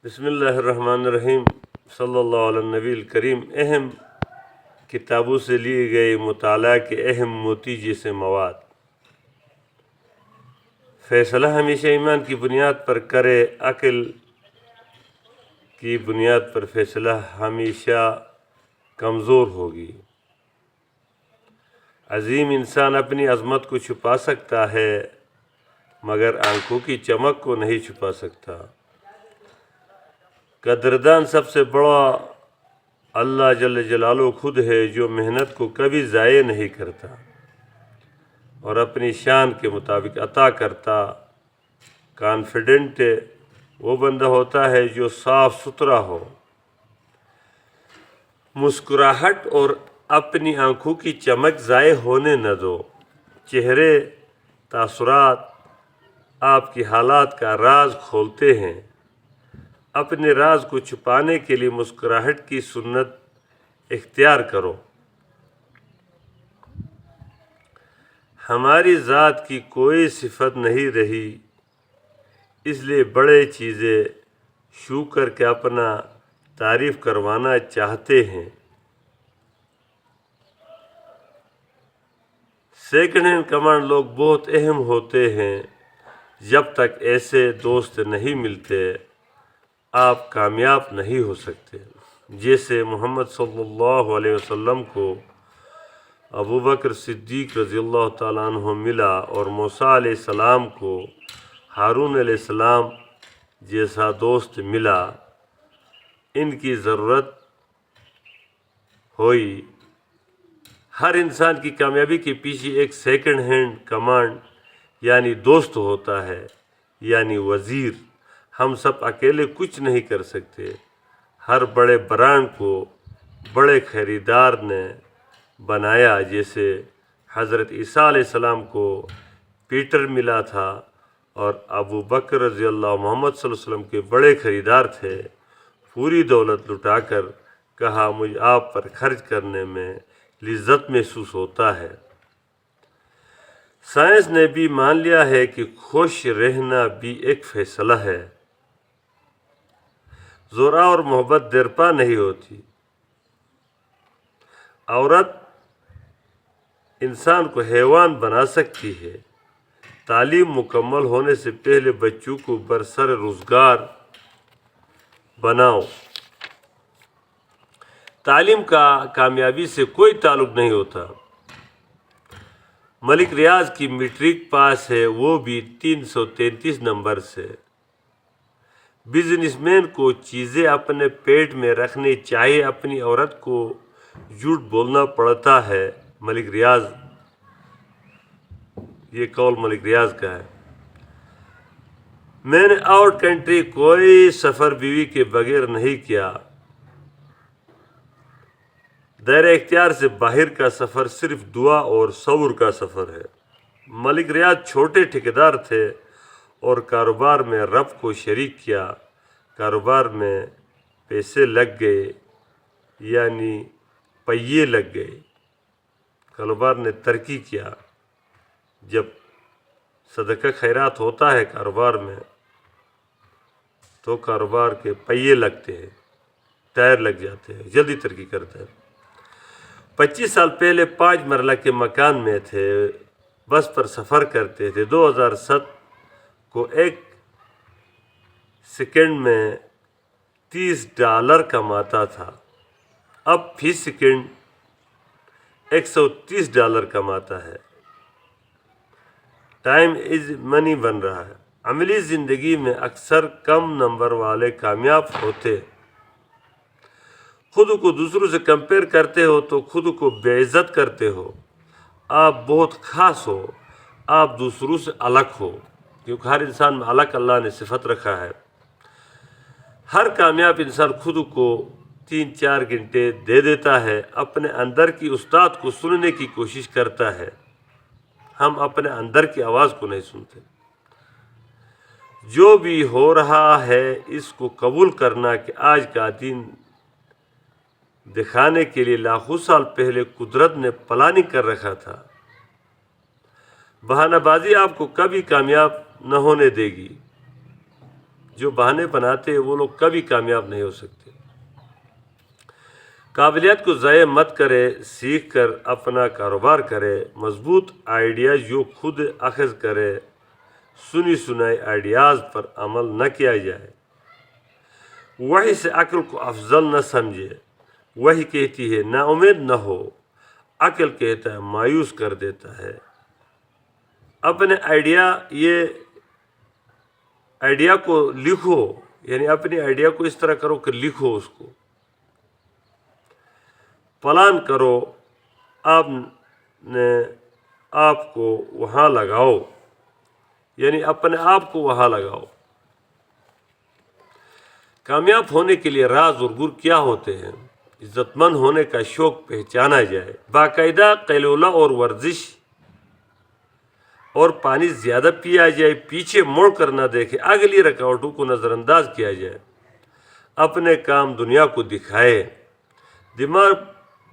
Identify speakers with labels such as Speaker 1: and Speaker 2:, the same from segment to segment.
Speaker 1: بسم اللہ الرحمن الرحیم صلی اللہ علیہ نبی الکریم۔ اہم کتابوں سے لیے گئے مطالعہ کے اہم موتی جیسے مواد۔ فیصلہ ہمیشہ ایمان کی بنیاد پر کرے، عقل کی بنیاد پر فیصلہ ہمیشہ کمزور ہوگی۔ عظیم انسان اپنی عظمت کو چھپا سکتا ہے مگر آنکھوں کی چمک کو نہیں چھپا سکتا۔ قدردان سب سے بڑا اللہ جل جلالہ خود ہے، جو محنت کو کبھی ضائع نہیں کرتا اور اپنی شان کے مطابق عطا کرتا۔ کانفیڈنٹ وہ بندہ ہوتا ہے جو صاف ستھرا ہو، مسکراہٹ اور اپنی آنکھوں کی چمک ضائع ہونے نہ دو۔ چہرے تاثرات آپ کی حالات کا راز کھولتے ہیں۔ اپنے راز کو چھپانے کے لیے مسکراہٹ کی سنت اختیار کرو۔ ہماری ذات کی کوئی صفت نہیں رہی، اس لیے بڑے چیزیں چھو کر کے اپنا تعریف کروانا چاہتے ہیں۔ سیکنڈ ہینڈ کمانڈ لوگ بہت اہم ہوتے ہیں۔ جب تک ایسے دوست نہیں ملتے آپ کامیاب نہیں ہو سکتے۔ جیسے محمد صلی اللہ علیہ وسلم کو ابو بکر صدیق رضی اللہ تعالیٰ عنہ ملا اور موسیٰ علیہ السلام کو ہارون علیہ السلام جیسا دوست ملا۔ ان کی ضرورت ہوئی۔ ہر انسان کی کامیابی کے پیچھے ایک سیکنڈ ہینڈ کمانڈ یعنی دوست ہوتا ہے، یعنی وزیر۔ ہم سب اکیلے کچھ نہیں کر سکتے۔ ہر بڑے برانڈ کو بڑے خریدار نے بنایا، جیسے حضرت عیسیٰ علیہ السلام کو پیٹر ملا تھا اور ابو بکر رضی اللہ محمد صلی اللہ علیہ وسلم کے بڑے خریدار تھے۔ پوری دولت لٹا کر کہا مجھے آپ پر خرچ کرنے میں لذت محسوس ہوتا ہے۔ سائنس نے بھی مان لیا ہے کہ خوش رہنا بھی ایک فیصلہ ہے۔ زورا اور محبت دیرپا نہیں ہوتی۔ عورت انسان کو حیوان بنا سکتی ہے۔ تعلیم مکمل ہونے سے پہلے بچوں کو برسر روزگار بناؤ۔ تعلیم کا کامیابی سے کوئی تعلق نہیں ہوتا۔ ملک ریاض کی میٹرک پاس ہے، وہ بھی 333 نمبر سے۔ بزنس مین کو چیزیں اپنے پیٹ میں رکھنی چاہیے، اپنی عورت کو جھوٹ بولنا پڑتا ہے۔ ملک ریاض، یہ قول ملک ریاض کا ہے۔ میں نے آؤٹ کنٹری کوئی سفر بیوی کے بغیر نہیں کیا۔ دائرہ اختیار سے باہر کا سفر صرف دعا اور صبر کا سفر ہے۔ ملک ریاض چھوٹے ٹھیکیدار تھے اور کاروبار میں رب کو شریک کیا۔ کاروبار میں پیسے لگ گئے، یعنی پہیے لگ گئے۔ کاروبار نے ترقی کیا۔ جب صدقہ خیرات ہوتا ہے کاروبار میں تو کاروبار کے پہیے لگتے ہیں، ٹائر لگ جاتے ہیں، جلدی ترقی کرتا ہے۔ 25 سال پہلے 5 مرلہ کے مکان میں تھے، بس پر سفر کرتے تھے۔ 2007 کو ایک سیکنڈ میں $30 کماتا تھا، اب فی سیکنڈ $130 کماتا ہے۔ ٹائم از منی بن رہا ہے۔ عملی زندگی میں اکثر کم نمبر والے کامیاب ہوتے۔ خود کو دوسروں سے کمپیئر کرتے ہو تو خود کو بے عزت کرتے ہو۔ آپ بہت خاص ہو، آپ دوسروں سے الگ ہو، کیونکہ ہر انسان میں الگ اللہ نے صفت رکھا ہے۔ ہر کامیاب انسان خود کو 3-4 گھنٹے دے دیتا ہے، اپنے اندر کی استاد کو سننے کی کوشش کرتا ہے۔ ہم اپنے اندر کی آواز کو نہیں سنتے۔ جو بھی ہو رہا ہے اس کو قبول کرنا کہ آج کا دن دکھانے کے لیے لاکھوں سال پہلے قدرت نے پلاننگ کر رکھا تھا۔ بہانہ بازی آپ کو کبھی کامیاب نہ ہونے دے گی۔ جو بہانے بناتے ہیں وہ لوگ کبھی کامیاب نہیں ہو سکتے۔ قابلیت کو ضائع مت کرے، سیکھ کر اپنا کاروبار کرے، مضبوط آئیڈیا جو خود اخذ کرے، سنی سنائی آئیڈیاز پر عمل نہ کیا جائے، وحی سے عقل کو افضل نہ سمجھے۔ وحی کہتی ہے نا امید نہ ہو، عقل کہتا ہے مایوس کر دیتا ہے۔ اپنے آئیڈیا کو لکھو، یعنی اپنی آئیڈیا کو اس طرح کرو کہ لکھو، اس کو پلان کرو، آپ نے آپ کو وہاں لگاؤ، یعنی اپنے آپ کو وہاں لگاؤ۔ کامیاب ہونے کے لیے راز اور گر کیا ہوتے ہیں؟ عزت مند ہونے کا شوق پہچانا جائے، باقاعدہ قیلولہ اور ورزش، اور پانی زیادہ پیا جائے، پیچھے مڑ کر نہ دیکھے، اگلی رکاوٹوں کو نظر انداز کیا جائے، اپنے کام دنیا کو دکھائے، دماغ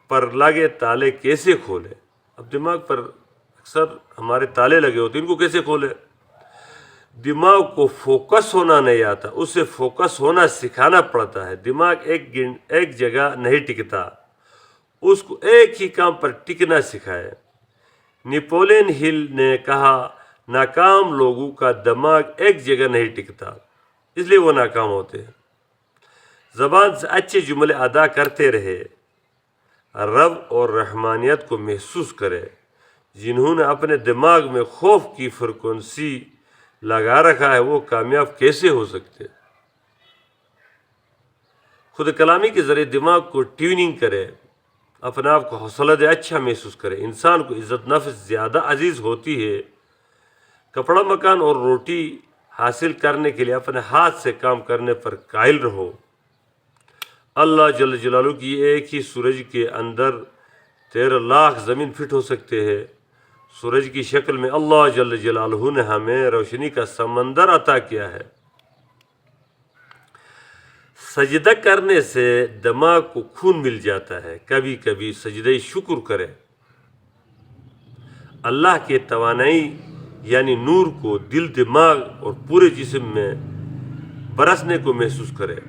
Speaker 1: پر لگے تالے کیسے کھولے؟ اب دماغ پر اکثر ہمارے تالے لگے ہوتے ہیں، ان کو کیسے کھولے؟ دماغ کو فوکس ہونا نہیں آتا، اسے فوکس ہونا سکھانا پڑتا ہے۔ دماغ ایک جگہ نہیں ٹکتا، اس کو ایک ہی کام پر ٹکنا سکھائے۔ نیپولین ہل نے کہا ناکام لوگوں کا دماغ ایک جگہ نہیں ٹکتا، اس لیے وہ ناکام ہوتے ہیں۔ زبان سے اچھے جملے ادا کرتے رہے، رب اور رحمانیت کو محسوس کرے۔ جنہوں نے اپنے دماغ میں خوف کی فریکوینسی لگا رکھا ہے وہ کامیاب کیسے ہو سکتے؟ خود کلامی کے ذریعے دماغ کو ٹیوننگ کرے، اپنے آپ کو حوصلہ دے، اچھا محسوس کرے۔ انسان کو عزت نفس زیادہ عزیز ہوتی ہے۔ کپڑا مکان اور روٹی حاصل کرنے کے لیے اپنے ہاتھ سے کام کرنے پر قائل رہو۔ اللہ جل جلالہ کی ایک ہی سورج کے اندر 13 لاکھ زمین فٹ ہو سکتے ہیں۔ سورج کی شکل میں اللہ جل جلالہ نے ہمیں روشنی کا سمندر عطا کیا ہے۔ سجدہ کرنے سے دماغ کو خون مل جاتا ہے، کبھی کبھی سجدہ شکر کرے۔ اللہ کے توانائی یعنی نور کو دل، دماغ اور پورے جسم میں برسنے کو محسوس کرے۔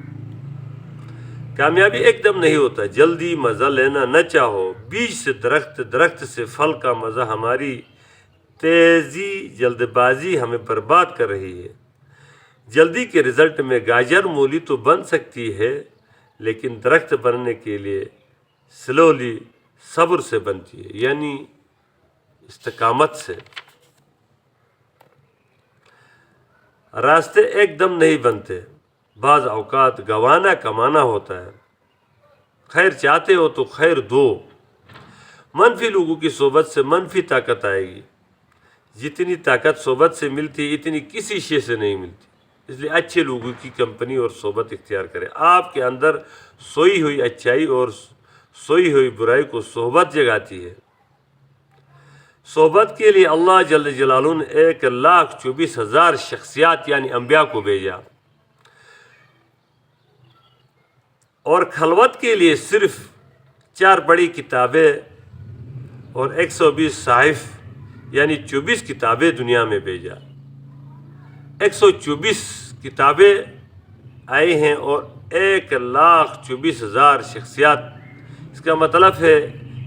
Speaker 1: کامیابی ایک دم نہیں ہوتا، جلدی مزہ لینا نہ چاہو۔ بیج سے درخت، درخت سے پھل کا مزہ، ہماری تیزی جلد بازی ہمیں برباد کر رہی ہے۔ جلدی کے رزلٹ میں گاجر مولی تو بن سکتی ہے، لیکن درخت بننے کے لیے سلولی، صبر سے بنتی ہے، یعنی استقامت سے۔ راستے ایک دم نہیں بنتے، بعض اوقات گوانا کمانا ہوتا ہے۔ خیر چاہتے ہو تو خیر دو۔ منفی لوگوں کی صحبت سے منفی طاقت آئے گی۔ جتنی طاقت صحبت سے ملتی اتنی کسی شے سے نہیں ملتی، اس لیے اچھے لوگوں کی کمپنی اور صحبت اختیار کریں۔ آپ کے اندر سوئی ہوئی اچھائی اور سوئی ہوئی برائی کو صحبت جگاتی ہے۔ صحبت کے لیے اللہ جل جلالہ نے 1,24,000 شخصیات یعنی انبیاء کو بھیجا، اور خلوت کے لیے صرف 4 بڑی کتابیں اور 120 صحائف یعنی 24 کتابیں دنیا میں بھیجا۔ 124 کتابیں آئی ہیں اور 1,24,000 شخصیات۔ اس کا مطلب ہے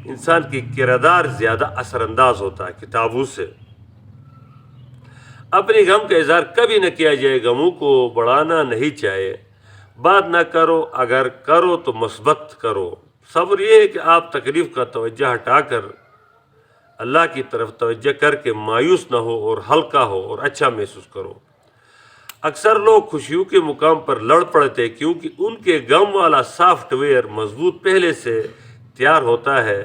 Speaker 1: انسان کی کردار زیادہ اثر انداز ہوتا ہے کتابوں سے۔ اپنی غم کا اظہار کبھی نہ کیا جائے، غموں کو بڑھانا نہیں چاہیے۔ بات نہ کرو، اگر کرو تو مثبت کرو۔ صبر یہ ہے کہ آپ تکلیف کا توجہ ہٹا کر اللہ کی طرف توجہ کر کے مایوس نہ ہو اور ہلکا ہو اور اچھا محسوس کرو۔ اکثر لوگ خوشیوں کے مقام پر لڑ پڑتے کیونکہ ان کے غم والا سافٹ ویئر مضبوط پہلے سے تیار ہوتا ہے،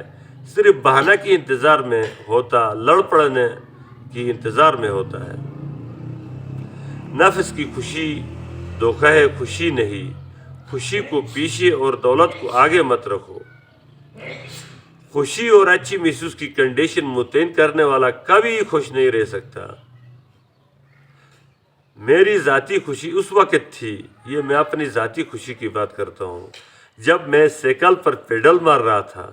Speaker 1: صرف بہانہ کی انتظار میں ہوتا، لڑ پڑنے کی انتظار میں ہوتا ہے۔ نفس کی خوشی دھوکہ ہے، خوشی نہیں۔ خوشی کو پیچھے اور دولت کو آگے مت رکھو۔ خوشی اور اچھی محسوس کی کنڈیشن متعین کرنے والا کبھی خوش نہیں رہ سکتا۔ میری ذاتی خوشی اس وقت تھی، یہ میں اپنی ذاتی خوشی کی بات کرتا ہوں، جب میں سائیکل پر پیڈل مار رہا تھا۔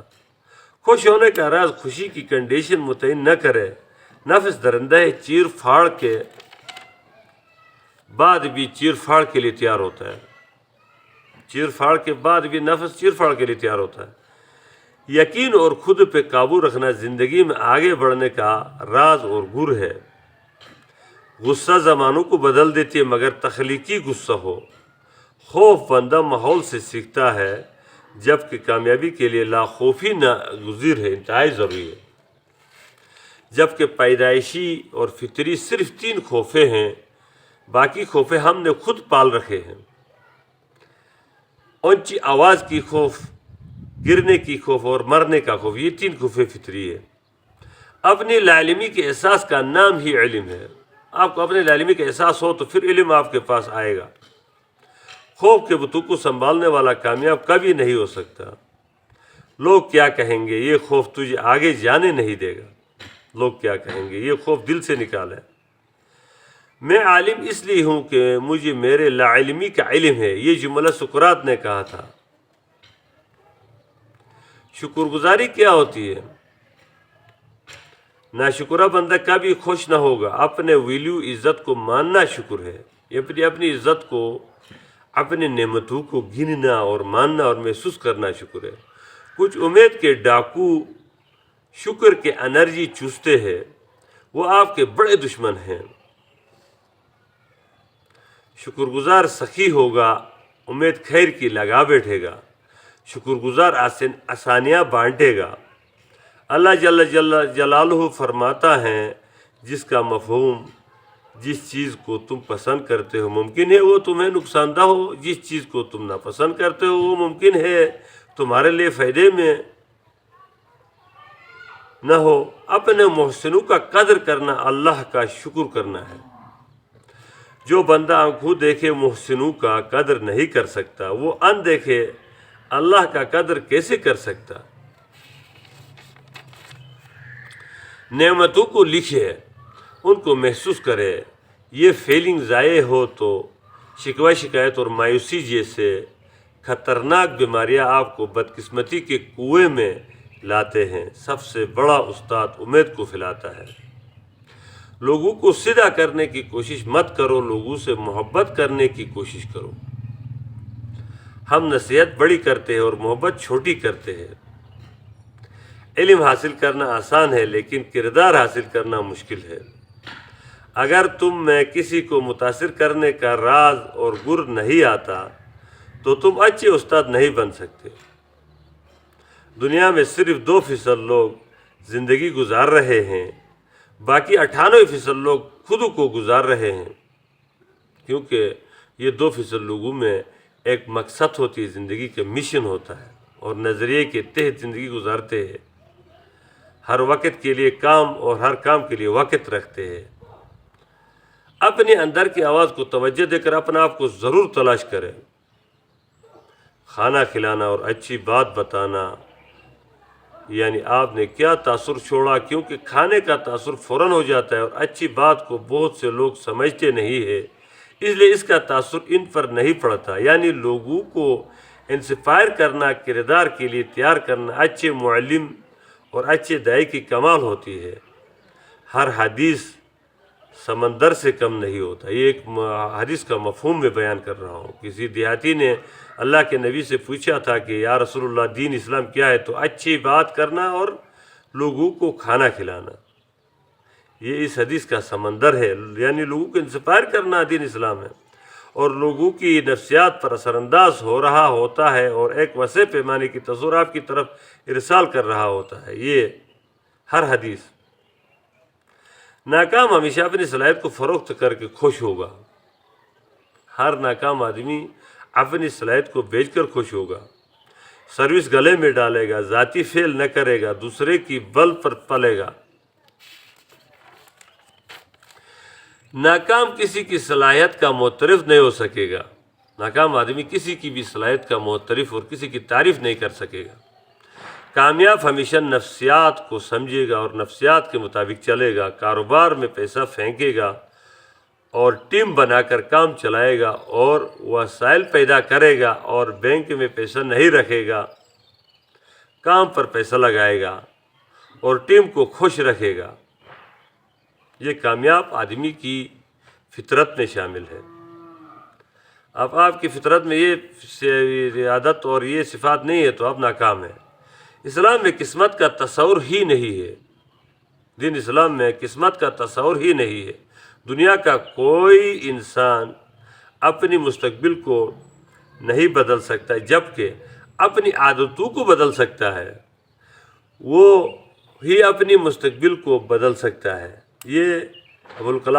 Speaker 1: خوش ہونے کا راز خوشی کی کنڈیشن متعین نہ کرے۔ نفس درندہ ہے، چیر پھاڑ کے بعد بھی چیر پھاڑ کے لیے تیار ہوتا ہے، چیر پھاڑ کے بعد بھی نفس چیر پھاڑ کے لیے تیار ہوتا ہے۔ یقین اور خود پہ قابو رکھنا زندگی میں آگے بڑھنے کا راز اور گر ہے۔ غصہ زمانوں کو بدل دیتی ہے، مگر تخلیقی غصہ ہو۔ خوف بندہ ماحول سے سیکھتا ہے، جبکہ کامیابی کے لیے لاخوفی ناگزیر ہے، انتہائی ضروری ہے۔ جبکہ پیدائشی اور فطری صرف 3 خوفے ہیں، باقی خوفے ہم نے خود پال رکھے ہیں۔ اونچی آواز کی خوف، گرنے کی خوف اور مرنے کا خوف، یہ 3 خوفے فطری ہے۔ اپنی لاعلمی کے احساس کا نام ہی علم ہے۔ آپ کو اپنے لاعلمی کا احساس ہو تو پھر علم آپ کے پاس آئے گا۔ خوف کے بتوں کو سنبھالنے والا کامیاب کبھی نہیں ہو سکتا۔ لوگ کیا کہیں گے، یہ خوف تجھے آگے جانے نہیں دے گا۔ لوگ کیا کہیں گے، یہ خوف دل سے نکال ہے۔ میں عالم اس لیے ہوں کہ مجھے میرے لاعلمی کا علم ہے، یہ جملہ سقراط نے کہا تھا۔ شکر گزاری کیا ہوتی ہے؟ ناشکرہ بندہ کبھی خوش نہ ہوگا۔ اپنے ویلیو عزت کو ماننا شکر ہے۔ اپنی عزت کو، اپنی نعمتوں کو گننا اور ماننا اور محسوس کرنا شکر ہے۔ کچھ امید کے ڈاکو شکر کے انرجی چوستے ہیں، وہ آپ کے بڑے دشمن ہیں۔ شکر گزار سخی ہوگا، امید خیر کی لگا بیٹھے گا۔ شکر گزار آسانیاں بانٹے گا۔ اللہ جل جلالہ فرماتا ہے، جس کا مفہوم جس چیز کو تم پسند کرتے ہو ممکن ہے وہ تمہیں نقصان دہ ہو، جس چیز کو تم ناپسند کرتے ہو وہ ممکن ہے تمہارے لیے فائدے میں نہ ہو۔ اپنے محسنوں کا قدر کرنا اللہ کا شکر کرنا ہے۔ جو بندہ آنکھوں دیکھے محسنوں کا قدر نہیں کر سکتا، وہ ان دیکھے اللہ کا قدر کیسے کر سکتا؟ نعمتوں کو لکھے، ان کو محسوس کرے۔ یہ فیلنگ ضائع ہو تو شکوہ شکایت اور مایوسی جیسے خطرناک بیماریاں آپ کو بدقسمتی کے کنویں میں لاتے ہیں۔ سب سے بڑا استاد امید کو پھیلاتا ہے۔ لوگوں کو سیدھا کرنے کی کوشش مت کرو، لوگوں سے محبت کرنے کی کوشش کرو۔ ہم نصیحت بڑی کرتے ہیں اور محبت چھوٹی کرتے ہیں۔ علم حاصل کرنا آسان ہے، لیکن کردار حاصل کرنا مشکل ہے۔ اگر تم میں کسی کو متاثر کرنے کا راز اور گر نہیں آتا تو تم اچھے استاد نہیں بن سکتے۔ دنیا میں صرف 2% لوگ زندگی گزار رہے ہیں، باقی 98% لوگ خود کو گزار رہے ہیں، کیونکہ یہ 2% لوگوں میں ایک مقصد ہوتی ہے، زندگی کا مشن ہوتا ہے، اور نظریے کے تحت زندگی گزارتے ہیں۔ ہر وقت کے لیے کام اور ہر کام کے لیے وقت رکھتے ہیں۔ اپنے اندر کی آواز کو توجہ دے کر اپنا آپ کو ضرور تلاش کریں۔ کھانا کھلانا اور اچھی بات بتانا، یعنی آپ نے کیا تاثر چھوڑا، کیونکہ کھانے کا تاثر فوراً ہو جاتا ہے اور اچھی بات کو بہت سے لوگ سمجھتے نہیں ہیں، اس لیے اس کا تاثر ان پر نہیں پڑتا۔ یعنی لوگوں کو انسپائر کرنا، کردار کے لیے تیار کرنا اچھے معلم اور اچھے داعی کی کمال ہوتی ہے۔ ہر حدیث سمندر سے کم نہیں ہوتا۔ یہ ایک حدیث کا مفہوم میں بیان کر رہا ہوں۔ کسی دیہاتی نے اللہ کے نبی سے پوچھا تھا کہ یا رسول اللہ، دین اسلام کیا ہے؟ تو اچھی بات کرنا اور لوگوں کو کھانا کھلانا، یہ اس حدیث کا سمندر ہے۔ یعنی لوگوں کو انسپائر کرنا دین اسلام ہے، اور لوگوں کی نفسیات پر اثر انداز ہو رہا ہوتا ہے اور ایک وسیع پیمانے کی تصور آپ کی طرف ارسال کر رہا ہوتا ہے۔ یہ ہر حدیث۔ ناکام ہمیشہ اپنی صلاحیت کو فروخت کر کے خوش ہوگا۔ ہر ناکام آدمی اپنی صلاحیت کو بیچ کر خوش ہوگا۔ سروس گلے میں ڈالے گا، ذاتی فعل نہ کرے گا، دوسرے کی بل پر پلے گا۔ ناکام کسی کی صلاحیت کا معترف نہیں ہو سکے گا۔ ناکام آدمی کسی کی بھی صلاحیت کا معترف اور کسی کی تعریف نہیں کر سکے گا۔ کامیاب ہمیشہ نفسیات کو سمجھے گا اور نفسیات کے مطابق چلے گا۔ کاروبار میں پیسہ پھینکے گا اور ٹیم بنا کر کام چلائے گا اور وسائل پیدا کرے گا اور بینک میں پیسہ نہیں رکھے گا، کام پر پیسہ لگائے گا اور ٹیم کو خوش رکھے گا۔ یہ کامیاب آدمی کی فطرت میں شامل ہے۔ اب آپ کی فطرت میں یہ عادت اور یہ صفات نہیں ہے تو آپ ناکام ہیں۔ اسلام میں قسمت کا تصور ہی نہیں ہے، دین اسلام میں قسمت کا تصور ہی نہیں ہے۔ دنیا کا کوئی انسان اپنی مستقبل کو نہیں بدل سکتا، جبکہ اپنی عادتوں کو بدل سکتا ہے، وہ ہی اپنی مستقبل کو بدل سکتا ہے۔ یہ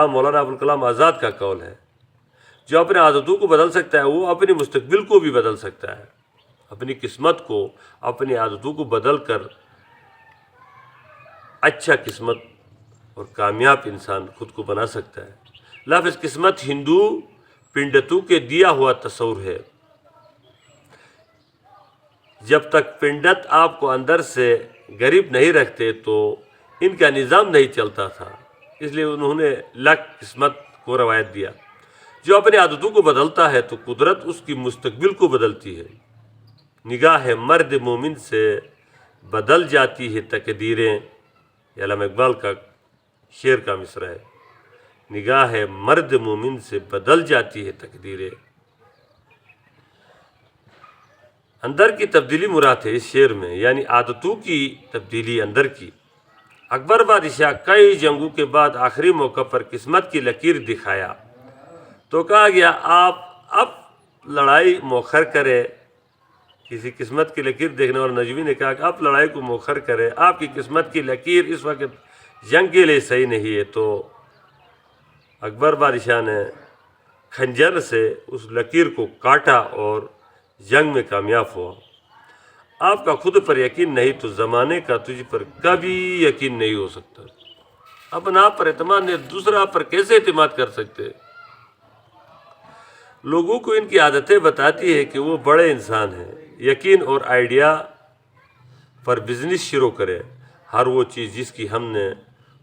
Speaker 1: مولانا ابوالکلام آزاد کا قول ہے۔ جو اپنے عادتوں کو بدل سکتا ہے وہ اپنی مستقبل کو بھی بدل سکتا ہے، اپنی قسمت کو اپنی عادتوں کو بدل کر اچھا قسمت اور کامیاب انسان خود کو بنا سکتا ہے۔ لفظ قسمت ہندو پنڈتوں کے دیا ہوا تصور ہے۔ جب تک پنڈت آپ کو اندر سے غریب نہیں رکھتے تو ان کا نظام نہیں چلتا تھا، اس لیے انہوں نے لک قسمت کو روایت دیا۔ جو اپنی عادتوں کو بدلتا ہے تو قدرت اس کی مستقبل کو بدلتی ہے۔ نگاہ مرد مومن سے بدل جاتی ہے تقدیریں، یہ علامہ اقبال کا شعر کا مصرع ہے۔ نگاہ مرد مومن سے بدل جاتی ہے تقدیریں، اندر کی تبدیلی مراد ہے اس شعر میں، یعنی عادتوں کی تبدیلی اندر کی۔ اکبر بادشاہ کئی جنگوں کے بعد آخری موقع پر قسمت کی لکیر دکھایا تو کہا گیا آپ اب لڑائی مؤخر کرے۔ کسی قسمت کی لکیر دیکھنے والے نجوی نے کہا کہ آپ لڑائی کو مؤخر کرے، آپ کی قسمت کی لکیر اس وقت جنگ کے لیے صحیح نہیں ہے۔ تو اکبر بادشاہ نے خنجر سے اس لکیر کو کاٹا اور جنگ میں کامیاب ہوا۔ آپ کا خود پر یقین نہیں تو زمانے کا تجھ پر کبھی یقین نہیں ہو سکتا۔ اپنا آپ پر اعتماد نہیں، دوسرا آپ پر کیسے اعتماد کر سکتے؟ لوگوں کو ان کی عادتیں بتاتی ہے کہ وہ بڑے انسان ہیں۔ یقین اور آئیڈیا پر بزنس شروع کرے۔ ہر وہ چیز جس کی ہم نے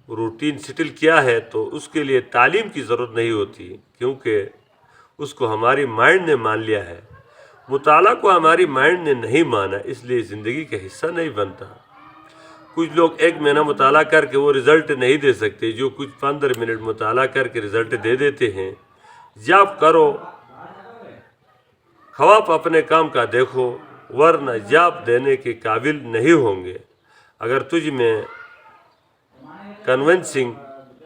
Speaker 1: روٹین سیٹل کیا ہے تو اس کے لیے تعلیم کی ضرورت نہیں ہوتی، کیونکہ اس کو ہماری مائنڈ نے مان لیا ہے۔ مطالعہ کو ہماری مائنڈ نے نہیں مانا، اس لیے زندگی کا حصہ نہیں بنتا۔ کچھ لوگ 1 مہینہ مطالعہ کر کے وہ رزلٹ نہیں دے سکتے جو کچھ 15 منٹ مطالعہ کر کے رزلٹ دے دیتے ہیں۔ جاب کرو، خواب اپنے کام کا دیکھو، ورنہ جاب دینے کے قابل نہیں ہوں گے۔ اگر تجھ میں کنونسنگ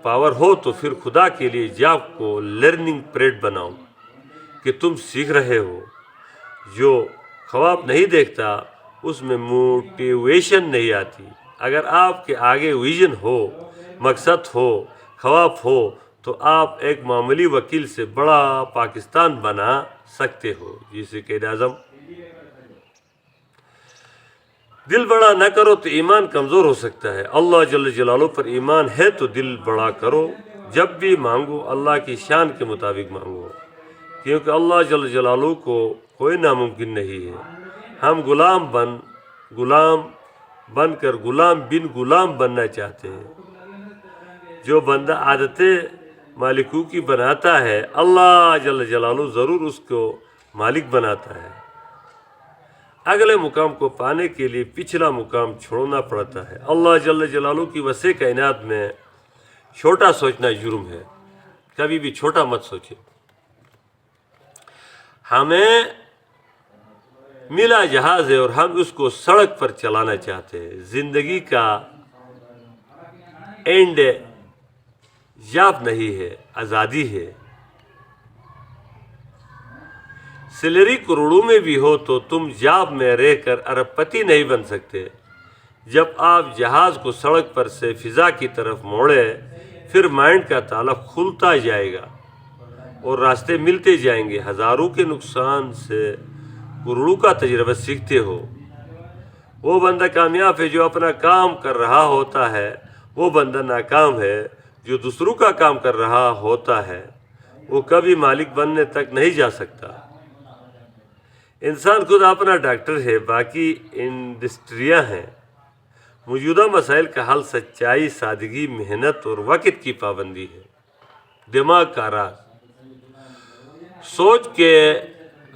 Speaker 1: پاور ہو تو پھر خدا کے لیے جاب کو لرننگ پیریڈ بناؤ کہ تم سیکھ رہے ہو۔ جو خواب نہیں دیکھتا اس میں موٹیویشن نہیں آتی۔ اگر آپ کے آگے ویژن ہو، مقصد ہو، خواب ہو تو آپ ایک معمولی وکیل سے بڑا پاکستان بنا سکتے ہو۔ جسے قائد اعظم دل بڑا نہ کرو تو ایمان کمزور ہو سکتا ہے۔ اللہ جل جلالہ پر ایمان ہے تو دل بڑا کرو۔ جب بھی مانگو اللہ کی شان کے مطابق مانگو، کیونکہ اللہ جل جلالہ کو کوئی ناممکن نہیں ہے۔ ہم غلام بن کر غلام بن غلام بننا چاہتے ہیں۔ جو بندہ عادتیں مالکوں کی بناتا ہے اللہ جل جلالہ ضرور اس کو مالک بناتا ہے۔ اگلے مقام کو پانے کے لیے پچھلا مقام چھوڑنا پڑتا ہے۔ اللہ جل جلالہ کی وسیع کائنات میں چھوٹا سوچنا جرم ہے۔ کبھی بھی چھوٹا مت سوچے۔ ہمیں ملا جہاز ہے اور ہم اس کو سڑک پر چلانا چاہتے ہیں۔ زندگی کا اینڈ جاب نہیں ہے، آزادی ہے۔ سیلری کروڑوں میں بھی ہو تو تم جاب میں رہ کر ارب پتی نہیں بن سکتے۔ جب آپ جہاز کو سڑک پر سے فضا کی طرف موڑے پھر مائنڈ کا تالا کھلتا جائے گا اور راستے ملتے جائیں گے۔ ہزاروں کے نقصان سے کروڑوں کا تجربہ سیکھتے ہو۔ وہ بندہ کامیاب ہے جو اپنا کام کر رہا ہوتا ہے، وہ بندہ ناکام ہے جو دوسروں کا کام کر رہا ہوتا ہے۔ وہ کبھی مالک بننے تک نہیں جا سکتا۔ انسان خود اپنا ڈاکٹر ہے، باقی انڈسٹریاں ہیں۔ موجودہ مسائل کا حل سچائی، سادگی، محنت اور وقت کی پابندی ہے۔ دماغ کا راز، سوچ کے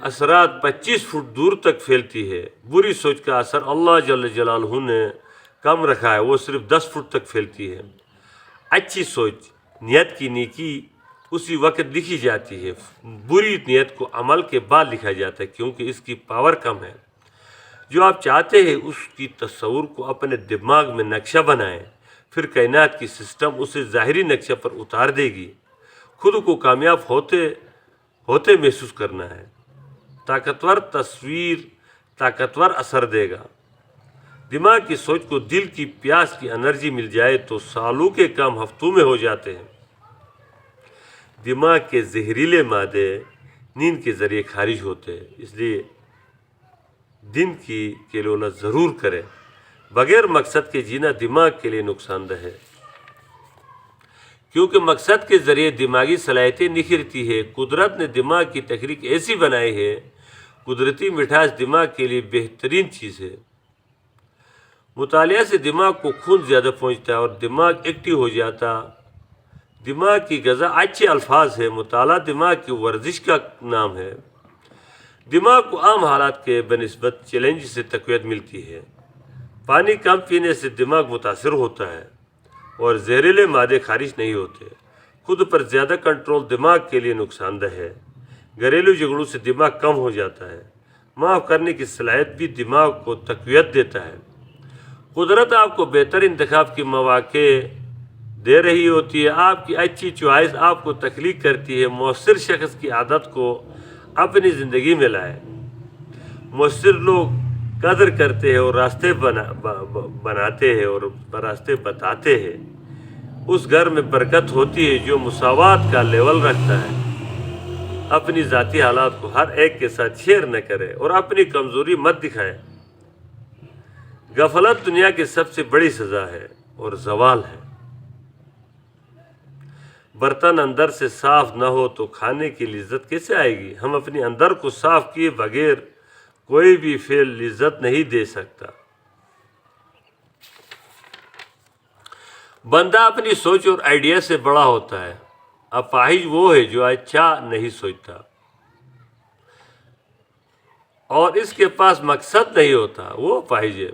Speaker 1: اثرات 25 فٹ دور تک پھیلتی ہے۔ بری سوچ کا اثر اللہ جل جلالہ نے کم رکھا ہے، وہ صرف 10 فٹ تک پھیلتی ہے۔ اچھی سوچ، نیت کی نیکی اسی وقت لکھی جاتی ہے، بری نیت کو عمل کے بعد لکھا جاتا ہے کیونکہ اس کی پاور کم ہے۔ جو آپ چاہتے ہیں اس کی تصور کو اپنے دماغ میں نقشہ بنائیں، پھر کائنات کی سسٹم اسے ظاہری نقشہ پر اتار دے گی۔ خود کو کامیاب ہوتے محسوس کرنا ہے۔ طاقتور تصویر طاقتور اثر دے گا۔ دماغ کی سوچ کو دل کی پیاس کی انرجی مل جائے تو سالوں کے کام ہفتوں میں ہو جاتے ہیں۔ دماغ کے زہریلے مادے نیند کے ذریعے خارج ہوتے ہیں، اس لیے دن کی کیلولہ ضرور کریں۔ بغیر مقصد کے جینا دماغ کے لیے نقصان دہ ہے، کیونکہ مقصد کے ذریعے دماغی صلاحیتیں نکھرتی ہے۔ قدرت نے دماغ کی تخلیق ایسی بنائی ہے، قدرتی مٹھاس دماغ کے لیے بہترین چیز ہے۔ مطالعہ سے دماغ کو خون زیادہ پہنچتا ہے اور دماغ ایکٹیو ہو جاتا۔ دماغ کی غذا اچھے الفاظ ہے، مطالعہ دماغ کی ورزش کا نام ہے۔ دماغ کو عام حالات کے بنسبت چیلنج سے تقویت ملتی ہے۔ پانی کم پینے سے دماغ متاثر ہوتا ہے اور زہریلے مادے خارج نہیں ہوتے۔ خود پر زیادہ کنٹرول دماغ کے لیے نقصان دہ ہے۔ گھریلو جھگڑوں سے دماغ کم ہو جاتا ہے۔ معاف کرنے کی صلاحیت بھی دماغ کو تقویت دیتا ہے۔ قدرت آپ کو بہتر انتخاب کے مواقع دے رہی ہوتی ہے۔ آپ کی اچھی چوائس آپ کو تخلیق کرتی ہے۔ مؤثر شخص کی عادت کو اپنی زندگی میں لائے۔ مؤثر لوگ قدر کرتے ہیں اور راستے بناتے ہیں اور راستے بتاتے ہیں۔ اس گھر میں برکت ہوتی ہے جو مساوات کا لیول رکھتا ہے۔ اپنی ذاتی حالات کو ہر ایک کے ساتھ شیئر نہ کرے اور اپنی کمزوری مت دکھائے۔ غفلت دنیا کی سب سے بڑی سزا ہے اور زوال ہے۔ برتن اندر سے صاف نہ ہو تو کھانے کی لذت کیسے آئے گی؟ ہم اپنے اندر کو صاف کیے بغیر کوئی بھی فعل لذت نہیں دے سکتا۔ بندہ اپنی سوچ اور آئیڈیا سے بڑا ہوتا ہے۔ اپاہج وہ ہے جو اچھا نہیں سوچتا اور اس کے پاس مقصد نہیں ہوتا، وہ اپاہج ہے۔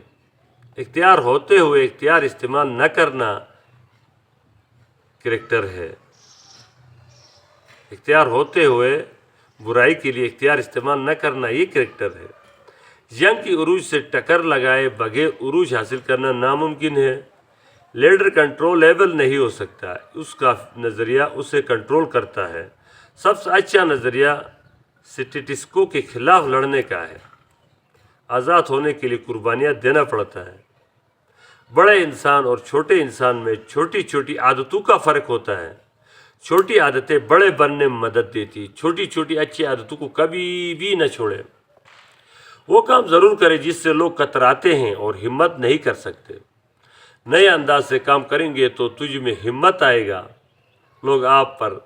Speaker 1: اختیار ہوتے ہوئے اختیار استعمال نہ کرنا کریکٹر ہے۔ اختیار ہوتے ہوئے برائی کے لیے اختیار استعمال نہ کرنا یہ کریکٹر ہے۔ جنگ کی عروج سے ٹکر لگائے بغیر عروج حاصل کرنا ناممکن ہے۔ لیڈر کنٹرولیبل نہیں ہو سکتا، اس کا نظریہ اسے کنٹرول کرتا ہے۔ سب سے اچھا نظریہ سٹیٹس کو کے خلاف لڑنے کا ہے۔ آزاد ہونے کے لیے قربانیاں دینا پڑتا ہے۔ بڑے انسان اور چھوٹے انسان میں چھوٹی چھوٹی عادتوں کا فرق ہوتا ہے۔ چھوٹی عادتیں بڑے بننے میں مدد دیتی۔ چھوٹی چھوٹی اچھی عادتوں کو کبھی بھی نہ چھوڑے۔ وہ کام ضرور کرے جس سے لوگ کتراتے ہیں اور ہمت نہیں کر سکتے۔ نئے انداز سے کام کریں گے تو تجھ میں ہمت آئے گا۔ لوگ آپ پر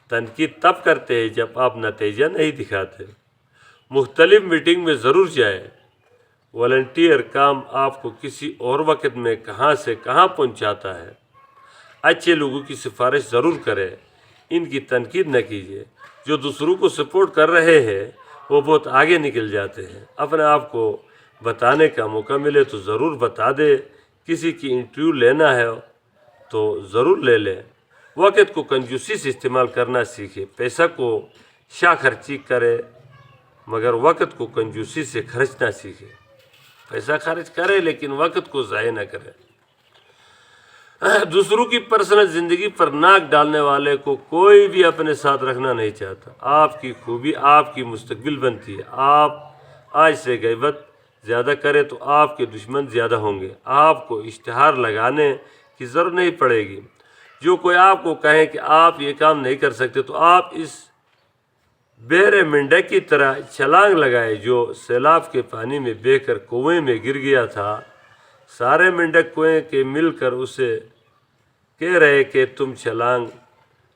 Speaker 1: تنقید تب کرتے ہیں جب آپ نتیجہ نہیں دکھاتے۔ مختلف میٹنگ میں ضرور جائے۔ والنٹیئر کام آپ کو کسی اور وقت میں کہاں سے کہاں پہنچاتا ہے۔ اچھے لوگوں کی سفارش ضرور کرے، ان کی تنقید نہ کیجیے۔ جو دوسروں کو سپورٹ کر رہے ہیں وہ بہت آگے نکل جاتے ہیں۔ اپنے آپ کو بتانے کا موقع ملے تو ضرور بتا دے۔ کسی کی انٹرویو لینا ہے تو ضرور لے لیں۔ وقت کو کنجوسی سے استعمال کرنا سیکھے۔ پیسہ کو شاہ خرچی کرے مگر وقت کو کنجوسی سے خرچنا سیکھے۔ پیسہ خرچ کرے لیکن وقت کو ضائع نہ کرے۔ دوسروں کی پرسنل زندگی پر ناک ڈالنے والے کو کوئی بھی اپنے ساتھ رکھنا نہیں چاہتا۔ آپ کی خوبی آپ کی مستقبل بنتی ہے۔ آپ آج سے غیبت زیادہ کرے تو آپ کے دشمن زیادہ ہوں گے۔ آپ کو اشتہار لگانے کی ضرورت نہیں پڑے گی۔ جو کوئی آپ کو کہے کہ آپ یہ کام نہیں کر سکتے تو آپ اس بحر مینڈک کی طرح چھلانگ لگائے جو سیلاب کے پانی میں بہہ کر کنویں میں گر گیا تھا۔ سارے مینڈک کنویں کے مل کر اسے کہہ رہے کہ تم چھلانگ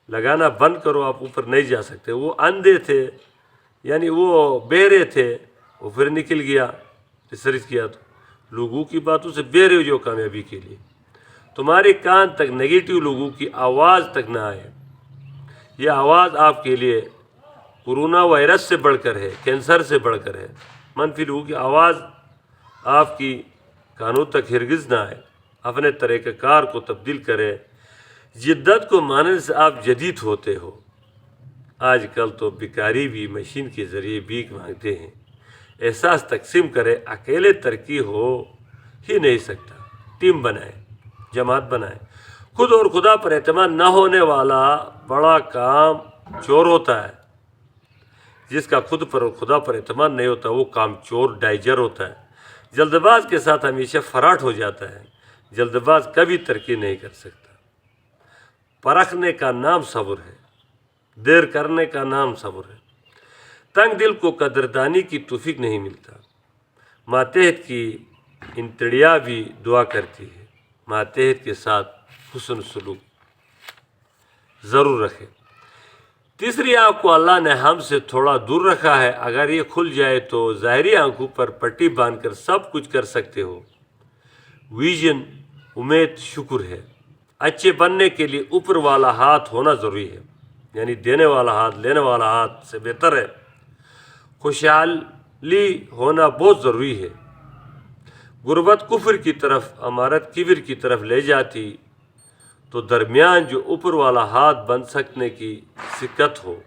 Speaker 1: لگانا بند کرو، آپ اوپر نہیں جا سکتے۔ وہ اندھے تھے، یعنی وہ بہرے تھے، وہ پھر نکل گیا۔ ریسرچ کیا تو لوگوں کی باتوں سے بہرے ہو جو کامیابی کے لیے تمہارے کان تک نگیٹو لوگوں کی آواز تک نہ آئے۔ یہ آواز آپ کے لیے کورونا وائرس سے بڑھ کر ہے، کینسر سے بڑھ کر ہے۔ منفی لوگوں کی آواز آپ کی کانوں تک ہرگز نہ آئے۔ اپنے طریقہ کار کو تبدیل کریں۔ جدت کو ماننے سے آپ جدید ہوتے ہو۔ آج کل تو بیکاری بھی مشین کے ذریعے بھیک مانگتے ہیں۔ احساس تقسیم کرے، اکیلے ترقی ہو ہی نہیں سکتا، ٹیم بنائے، جماعت بنائے۔ خود اور خدا پر اعتماد نہ ہونے والا بڑا کام چور ہوتا ہے۔ جس کا خود پر اور خدا پر اعتماد نہیں ہوتا وہ کام چور ڈائجر ہوتا ہے۔ جلد باز کے ساتھ ہمیشہ فراٹ ہو جاتا ہے۔ جلد باز کبھی ترقی نہیں کر سکتا۔ پرکھنے کا نام صبر ہے، دیر کرنے کا نام صبر ہے۔ تنگ دل کو قدردانی کی توفیق نہیں ملتا۔ ماتحت کی انتڑیا بھی دعا کرتی ہے۔ ماتحت کے ساتھ حسن سلوک ضرور رکھے۔ تیسری آنکھ کو اللہ نے ہم سے تھوڑا دور رکھا ہے، اگر یہ کھل جائے تو ظاہری آنکھوں پر پٹی باندھ کر سب کچھ کر سکتے ہو۔ ویژن، امید، شکر ہے۔ اچھے بننے کے لیے اوپر والا ہاتھ ہونا ضروری ہے، یعنی دینے والا ہاتھ لینے والا ہاتھ سے بہتر ہے۔ خوشحالی ہونا بہت ضروری ہے۔ غربت کفر کی طرف، امارت کبر کی طرف لے جاتی، تو درمیان جو اوپر والا ہاتھ بن سکنے کی سکت ہو۔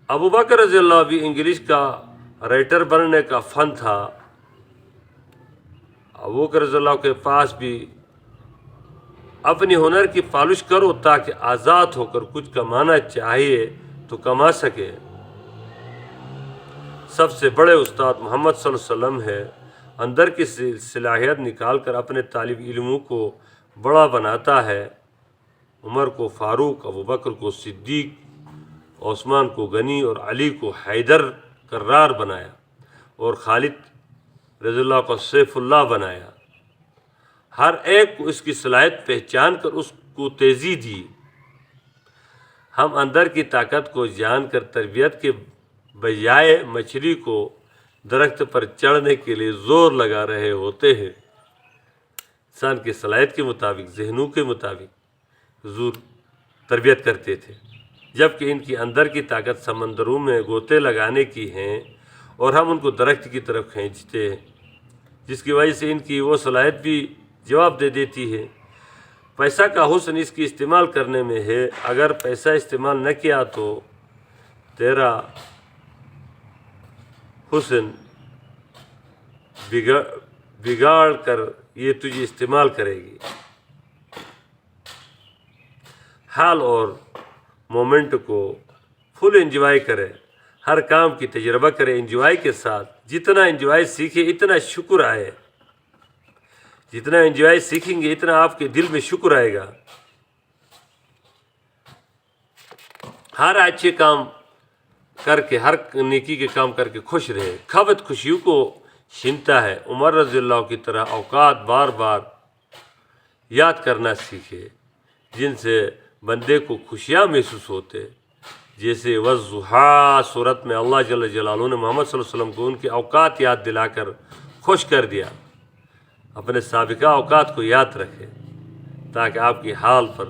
Speaker 1: ابو بکر رضی اللہ بھی انگلش کا رائٹر بننے کا فن تھا۔ ابو بکر رضی اللہ کے پاس بھی اپنی ہنر کی پالش کرو تاکہ آزاد ہو کر کچھ کمانا چاہیے تو کما سکے۔ سب سے بڑے استاد محمد صلی اللہ علیہ وسلم ہے۔ اندر کی صلاحیت نکال کر اپنے طالب علموں کو بڑا بناتا ہے۔ عمر کو فاروق، ابو بکر کو صدیق، عثمان کو غنی اور علی کو حیدر کرار بنایا، اور خالد رضی اللہ کو سیف اللہ بنایا۔ ہر ایک کو اس کی صلاحیت پہچان کر اس کو تیزی دی۔ ہم اندر کی طاقت کو جان کر تربیت کے بجائے مچھلی کو درخت پر چڑھنے کے لیے زور لگا رہے ہوتے ہیں۔ انسان کی صلاحیت کے مطابق، ذہنوں کے مطابق حضور تربیت کرتے تھے، جبکہ ان کی اندر کی طاقت سمندروں میں غوطے لگانے کی ہیں اور ہم ان کو درخت کی طرف کھینچتے ہیں، جس کی وجہ سے ان کی وہ صلاحیت بھی جواب دے دیتی ہے۔ پیسہ کا حسن اس کی استعمال کرنے میں ہے۔ اگر پیسہ استعمال نہ کیا تو تیرا حسن بگاڑ کر یہ تجھے استعمال کرے گی۔ حال اور مومنٹ کو فل انجوائے کرے، ہر کام کی تجربہ کرے انجوائے کے ساتھ۔ جتنا انجوائے سیکھے اتنا شکر آئے، جتنا انجوائے سیکھیں گے اتنا آپ کے دل میں شکر آئے گا۔ ہر اچھے کام کر کے، ہر نیکی کے کام کر کے خوش رہے۔ خبت خوشیوں کو چھینتا ہے۔ عمر رضی اللہ کی طرح اوقات بار بار یاد کرنا سیکھے جن سے بندے کو خوشیاں محسوس ہوتے، جیسے والضحیٰ سورت میں اللہ جل جلالہ نے محمد صلی اللہ علیہ وسلم کو ان کے اوقات یاد دلا کر خوش کر دیا۔ اپنے سابقہ اوقات کو یاد رکھے تاکہ آپ کی حال پر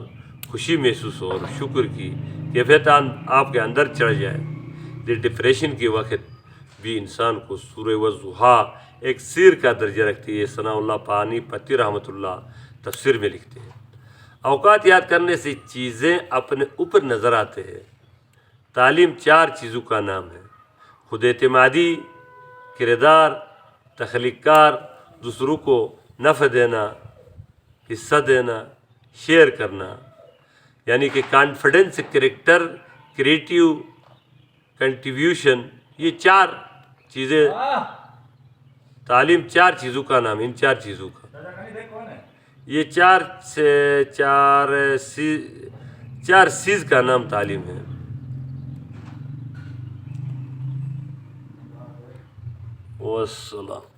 Speaker 1: خوشی محسوس ہو اور شکر کی کیفیت آپ کے اندر چڑھ جائے۔ ڈپریشن کے وقت بھی انسان کو سورہ والضحیٰ ایک سیر کا درجہ رکھتی ہے۔ ثناء اللہ پانی پتی رحمۃ اللہ تفسیر میں لکھتے ہیں۔ اوقات یاد کرنے سے چیزیں اپنے اوپر نظر آتے ہیں۔ تعلیم 4 چیزوں کا نام ہے: خود اعتمادی، کردار، تخلیق کار، دوسروں کو نفع دینا، حصہ دینا، شیئر کرنا، یعنی کہ کانفیڈنس، کریکٹر، کریٹیو، کنٹریبیوشن، یہ 4 چیزیں تعلیم 4 چیزوں کا نام، ان 4 چیزوں کا یہ 4 سیز کا نام تعلیم ہے۔ والسلام۔